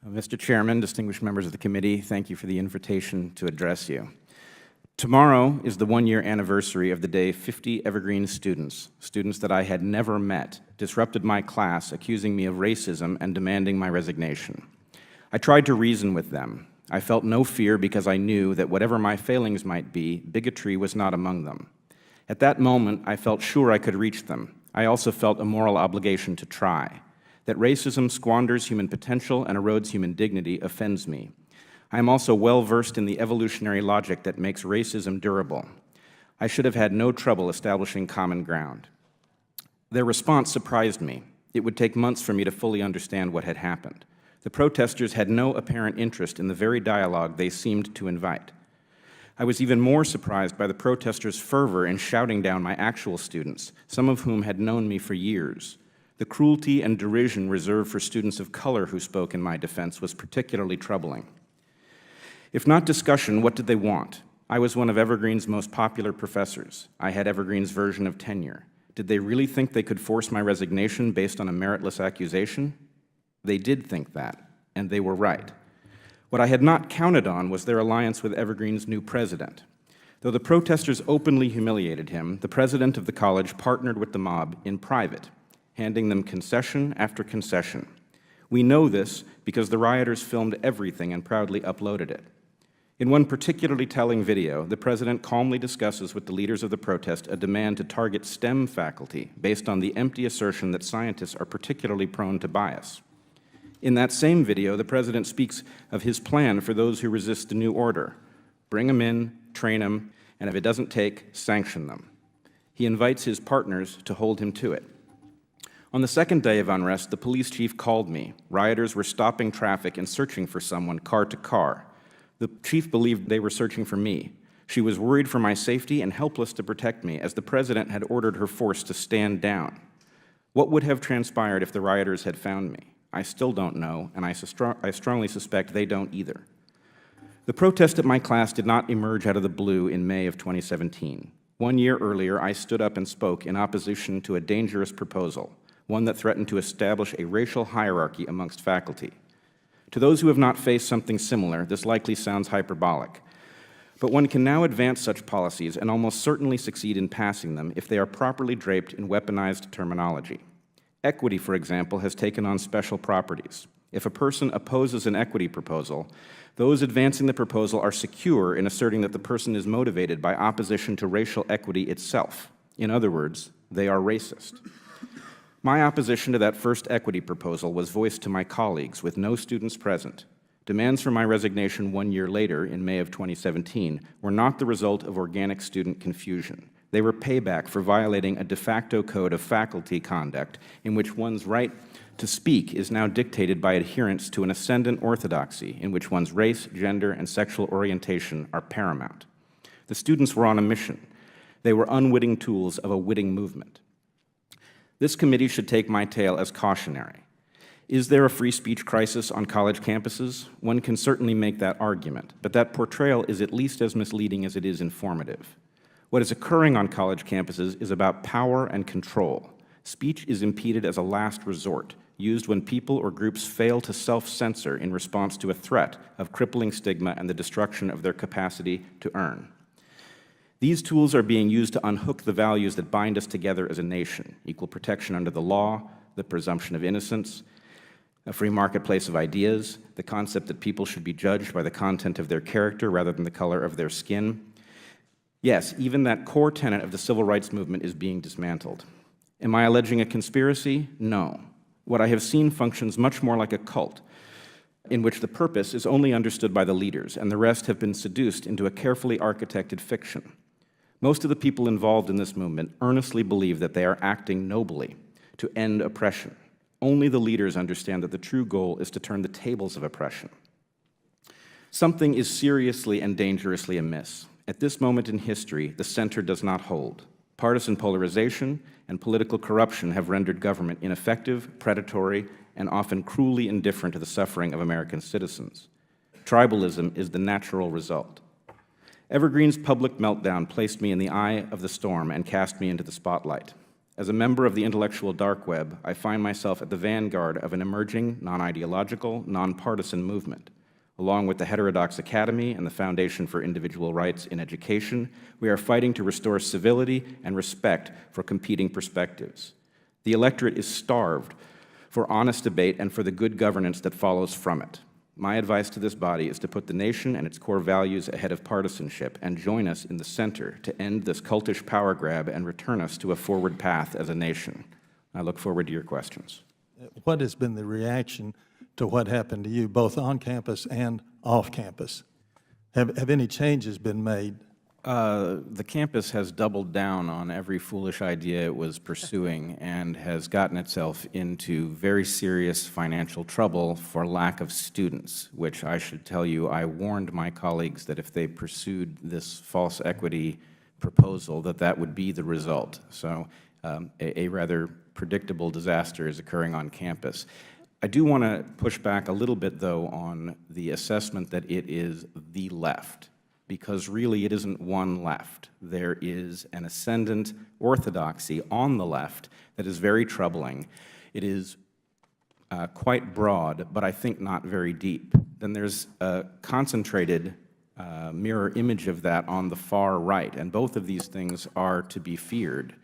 Mr. Chairman, distinguished members of the committee, thank you for the invitation to address you. Tomorrow is the one-year anniversary of the day 50 Evergreen students that I had never met, disrupted my class, accusing me of racism and demanding my resignation. I tried to reason with them. I felt no fear because I knew that whatever my failings might be, bigotry was not among them. At that moment, I felt sure I could reach them. I also felt a moral obligation to try. That racism squanders human potential and erodes human dignity offends me. I am also well versed in the evolutionary logic that makes racism durable. I should have had no trouble establishing common ground. Their response surprised me. It would take months for me to fully understand what had happened. The protesters had no apparent interest in the very dialogue they seemed to invite. I was even more surprised by the protesters' fervor in shouting down my actual students, some of whom had known me for years. The cruelty and derision reserved for students of color who spoke in my defense was particularly troubling. If not discussion, what did they want? I was one of Evergreen's most popular professors. I had Evergreen's version of tenure. Did they really think they could force my resignation based on a meritless accusation? They did think that, and they were right. What I had not counted on was their alliance with Evergreen's new president. Though the protesters openly humiliated him, the president of the college partnered with the mob in private, handing them concession after concession. We know this because the rioters filmed everything and proudly uploaded it. In one particularly telling video, the president calmly discusses with the leaders of the protest a demand to target STEM faculty based on the empty assertion that scientists are particularly prone to bias. In that same video, the president speaks of his plan for those who resist the new order. Bring them in, train them, and if it doesn't take, sanction them. He invites his partners to hold him to it. On the second day of unrest, the police chief called me. Rioters were stopping traffic and searching for someone, car to car. The chief believed they were searching for me. She was worried for my safety and helpless to protect me, as the president had ordered her force to stand down. What would have transpired if the rioters had found me? I still don't know, and I strongly suspect they don't either. The protest at my class did not emerge out of the blue in May of 2017. 1 year earlier, I stood up and spoke in opposition to a dangerous proposal, one that threatened to establish a racial hierarchy amongst faculty. To those who have not faced something similar, this likely sounds hyperbolic. But one can now advance such policies and almost certainly succeed in passing them if they are properly draped in weaponized terminology. Equity, for example, has taken on special properties. If a person opposes an equity proposal, those advancing the proposal are secure in asserting that the person is motivated by opposition to racial equity itself. In other words, they are racist. My opposition to that first equity proposal was voiced to my colleagues with no students present. Demands for my resignation 1 year later, in May of 2017, were not the result of organic student confusion. They were payback for violating a de facto code of faculty conduct in which one's right to speak is now dictated by adherence to an ascendant orthodoxy in which one's race, gender, and sexual orientation are paramount. The students were on a mission. They were unwitting tools of a witting movement. This committee should take my tale as cautionary. Is there a free speech crisis on college campuses? One can certainly make that argument, but that portrayal is at least as misleading as it is informative. What is occurring on college campuses is about power and control. Speech is impeded as a last resort, used when people or groups fail to self-censor in response to a threat of crippling stigma and the destruction of their capacity to earn. These tools are being used to unhook the values that bind us together as a nation: equal protection under the law, the presumption of innocence, a free marketplace of ideas, the concept that people should be judged by the content of their character rather than the color of their skin. Yes, even that core tenet of the civil rights movement is being dismantled. Am I alleging a conspiracy? No. What I have seen functions much more like a cult, in which the purpose is only understood by the leaders, and the rest have been seduced into a carefully architected fiction. Most of the people involved in this movement earnestly believe that they are acting nobly to end oppression. Only the leaders understand that the true goal is to turn the tables of oppression. Something is seriously and dangerously amiss. At this moment in history, the center does not hold. Partisan polarization and political corruption have rendered government ineffective, predatory, and often cruelly indifferent to the suffering of American citizens. Tribalism is the natural result. Evergreen's public meltdown placed me in the eye of the storm and cast me into the spotlight. As a member of the intellectual dark web, I find myself at the vanguard of an emerging, non-ideological, nonpartisan movement. Along with the Heterodox Academy and the Foundation for Individual Rights in Education, we are fighting to restore civility and respect for competing perspectives. The electorate is starved for honest debate and for the good governance that follows from it. My advice to this body is to put the nation and its core values ahead of partisanship and join us in the center to end this cultish power grab and return us to a forward path as a nation. I look forward to your questions. What has been the reaction to what happened to you, both on campus and off campus? Have any changes been made? The campus has doubled down on every foolish idea it was pursuing and has gotten itself into very serious financial trouble for lack of students, which I should tell you, I warned my colleagues that if they pursued this false equity proposal, that would be the result. So a rather predictable disaster is occurring on campus. I do want to push back a little bit, though, on the assessment that it is the left, because really it isn't one left. There is an ascendant orthodoxy on the left that is very troubling. It is quite broad, but I think not very deep. Then there's a concentrated mirror image of that on the far right, and both of these things are to be feared.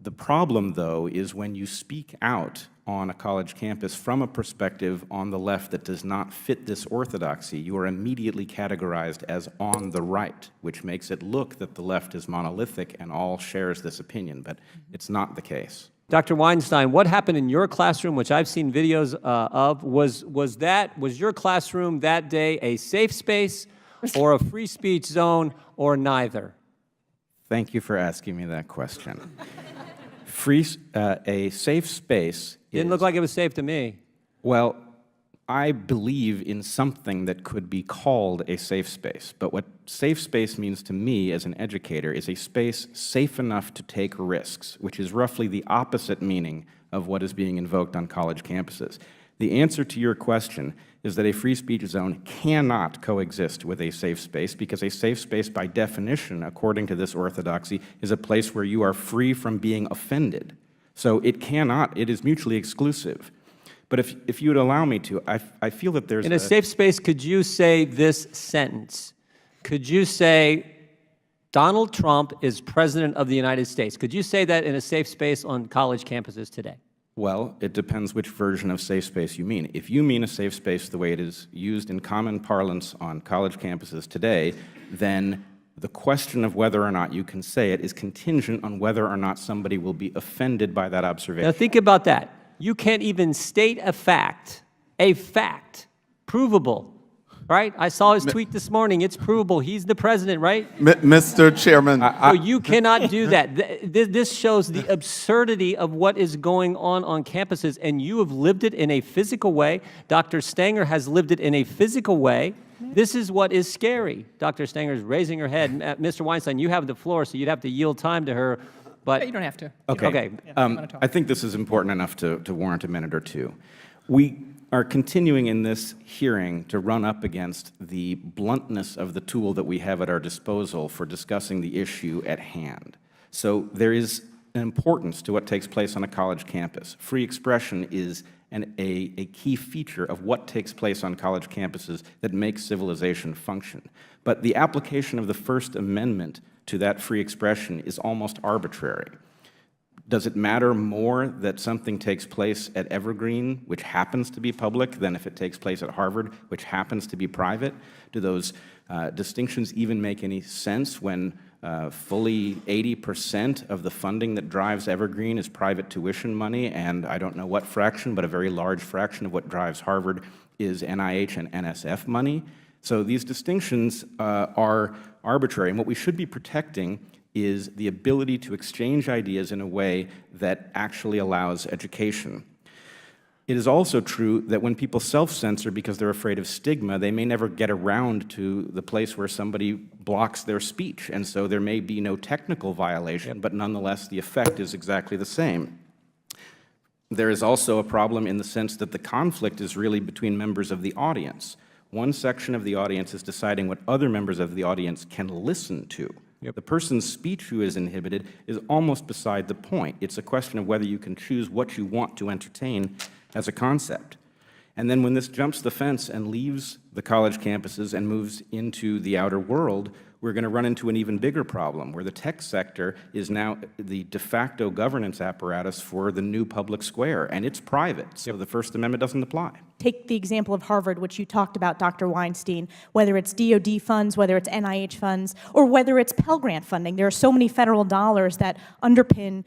The problem, though, is when you speak out on a college campus from a perspective on the left that does not fit this orthodoxy, you are immediately categorized as on the right, which makes it look that the left is monolithic and all shares this opinion, but it's not the case. Dr. Weinstein, what happened in your classroom, which I've seen videos of, was your classroom that day a safe space or a free speech zone or neither? Thank you for asking me that question. A safe space Didn't look like it was safe to me. Well, I believe in something that could be called a safe space, but what safe space means to me as an educator is a space safe enough to take risks, which is roughly the opposite meaning of what is being invoked on college campuses. The answer to your question is that a free speech zone cannot coexist with a safe space, because a safe space, by definition, according to this orthodoxy, is a place where you are free from being offended. So it cannot, it is mutually exclusive. But if you would allow me to, I feel that there's in a safe space, could you say this sentence? Could you say, Donald Trump is President of the United States? Could you say that in a safe space on college campuses today? Well, it depends which version of safe space you mean. If you mean a safe space the way it is used in common parlance on college campuses today, then the question of whether or not you can say it is contingent on whether or not somebody will be offended by that observation. Now think about that. You can't even state a fact, provable, right? I saw his tweet this morning. It's provable. He's the president, right? Mr. Chairman. So you cannot do that. This shows the absurdity of what is going on campuses, and you have lived it in a physical way. Dr. Stanger has lived it in a physical way. This is what is scary. Dr. Stanger is raising her head. Mr. Weinstein, you have the floor, so you'd have to yield time to her. But you don't have to. Okay. I think this is important enough to warrant a minute or two. We are continuing in this hearing to run up against the bluntness of the tool that we have at our disposal for discussing the issue at hand. So there is an importance to what takes place on a college campus. Free expression is a key feature of what takes place on college campuses that makes civilization function. But the application of the First Amendment to that free expression is almost arbitrary. Does it matter more that something takes place at Evergreen, which happens to be public, than if it takes place at Harvard, which happens to be private? Do those distinctions even make any sense when fully 80% of the funding that drives Evergreen is private tuition money, and I don't know what fraction, but a very large fraction of what drives Harvard is NIH and NSF money? So these distinctions are arbitrary, and what we should be protecting is the ability to exchange ideas in a way that actually allows education. It is also true that when people self-censor because they're afraid of stigma, they may never get around to the place where somebody blocks their speech, and so there may be no technical violation, but nonetheless the effect is exactly the same. There is also a problem in the sense that the conflict is really between members of the audience. One section of the audience is deciding what other members of the audience can listen to. The person's speech who is inhibited is almost beside the point. It's a question of whether you can choose what you want to entertain as a concept. And then when this jumps the fence and leaves the college campuses and moves into the outer world, we're going to run into an even bigger problem, where the tech sector is now the de facto governance apparatus for the new public square, and it's private, so the First Amendment doesn't apply. Take the example of Harvard, which you talked about, Dr. Weinstein, whether it's DoD funds, whether it's NIH funds, or whether it's Pell Grant funding. There are so many federal dollars that underpin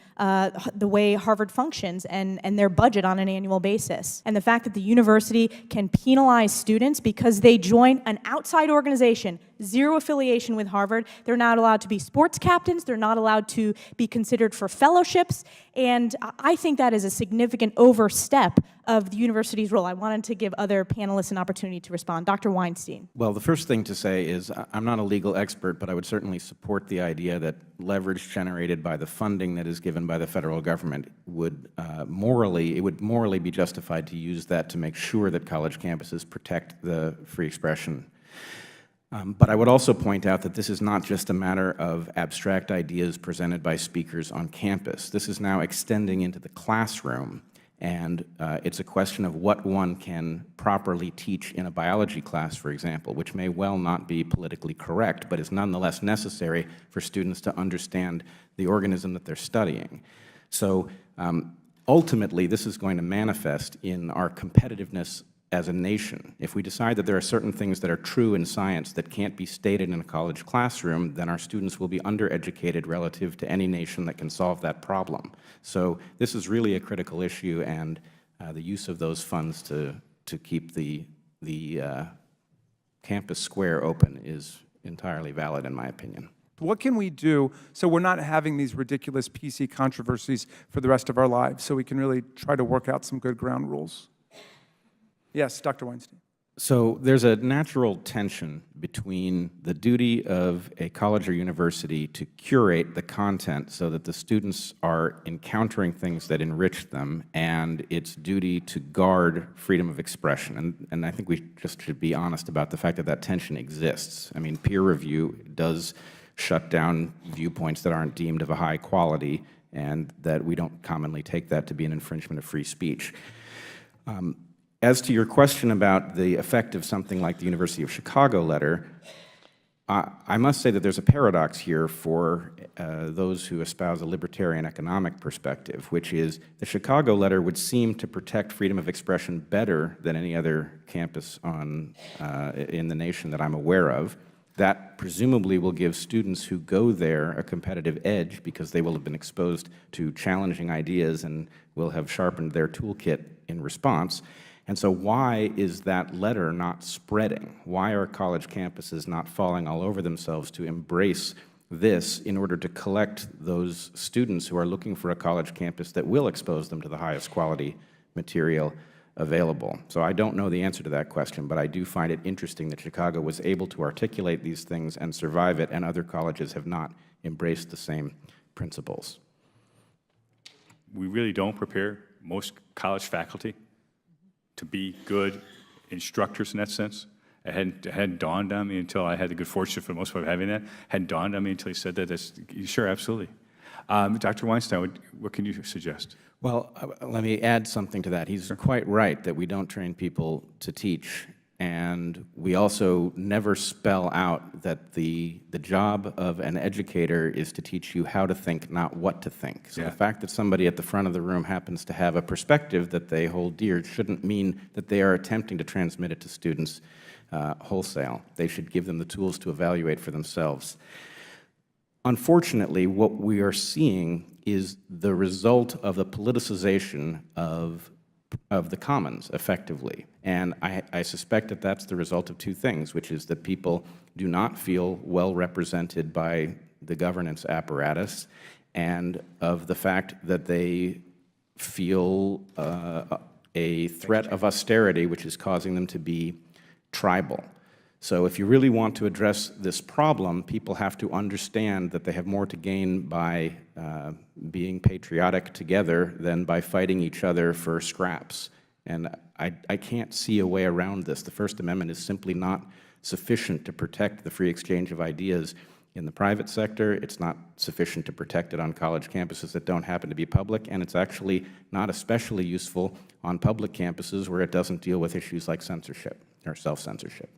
the way Harvard functions and their budget on an annual basis. And the fact that the university can penalize students because they join an outside organization, zero affiliation with Harvard, they're not allowed to be sports captains, they're not allowed to be considered for fellowships, and I think that is a significant overstep of the university's role. I wanted to give other panelists an opportunity to respond. Dr. Weinstein. Well, the first thing to say is I'm not a legal expert, but I would certainly support the idea that leverage generated by the funding that is given by the federal government would morally be justified to use that to make sure that college campuses protect the free expression. But I would also point out that this is not just a matter of abstract ideas presented by speakers on campus. This is now extending into the classroom, and it's a question of what one can properly teach in a biology class, for example, which may well not be politically correct, but is nonetheless necessary for students to understand the organism that they're studying. So ultimately, this is going to manifest in our competitiveness as a nation. If we decide that there are certain things that are true in science that can't be stated in a college classroom, then our students will be undereducated relative to any nation that can solve that problem. So this is really a critical issue, and the use of those funds to keep the campus square open is entirely valid, in my opinion. What can we do so we're not having these ridiculous PC controversies for the rest of our lives, so we can really try to work out some good ground rules? Yes, Dr. Weinstein. So there's a natural tension between the duty of a college or university to curate the content so that the students are encountering things that enrich them, and its duty to guard freedom of expression. And I think we just should be honest about the fact that that tension exists. I mean, peer review does shut down viewpoints that aren't deemed of a high quality, and that we don't commonly take that to be an infringement of free speech. As to your question about the effect of something like the University of Chicago letter, I must say that there's a paradox here for those who espouse a libertarian economic perspective, which is the Chicago letter would seem to protect freedom of expression better than any other campus in the nation that I'm aware of. That presumably will give students who go there a competitive edge because they will have been exposed to challenging ideas and will have sharpened their toolkit in response. And so why is that letter not spreading? Why are college campuses not falling all over themselves to embrace this in order to collect those students who are looking for a college campus that will expose them to the highest quality material available? So I don't know the answer to that question, but I do find it interesting that Chicago was able to articulate these things and survive it, and other colleges have not embraced the same principles. We really don't prepare most college faculty to be good instructors in that sense. It hadn't dawned on me until I had the good fortune for the most part of having that. It hadn't dawned on me until he said that. Sure, absolutely. Dr. Weinstein, what can you suggest? Well, let me add something to that. He's quite right that we don't train people to teach, and we also never spell out that the job of an educator is to teach you how to think, not what to think. So the fact that somebody at the front of the room happens to have a perspective that they hold dear shouldn't mean that they are attempting to transmit it to students wholesale. They should give them the tools to evaluate for themselves. Unfortunately, what we are seeing is the result of the politicization of the commons, effectively. And I suspect that that's the result of two things, which is that people do not feel well represented by the governance apparatus, and of the fact that they feel a threat of austerity, which is causing them to be tribal. So if you really want to address this problem, people have to understand that they have more to gain by being patriotic together than by fighting each other for scraps. And I can't see a way around this. The First Amendment is simply not sufficient to protect the free exchange of ideas in the private sector. It's not sufficient to protect it on college campuses that don't happen to be public, and it's actually not especially useful on public campuses where it doesn't deal with issues like censorship or self-censorship.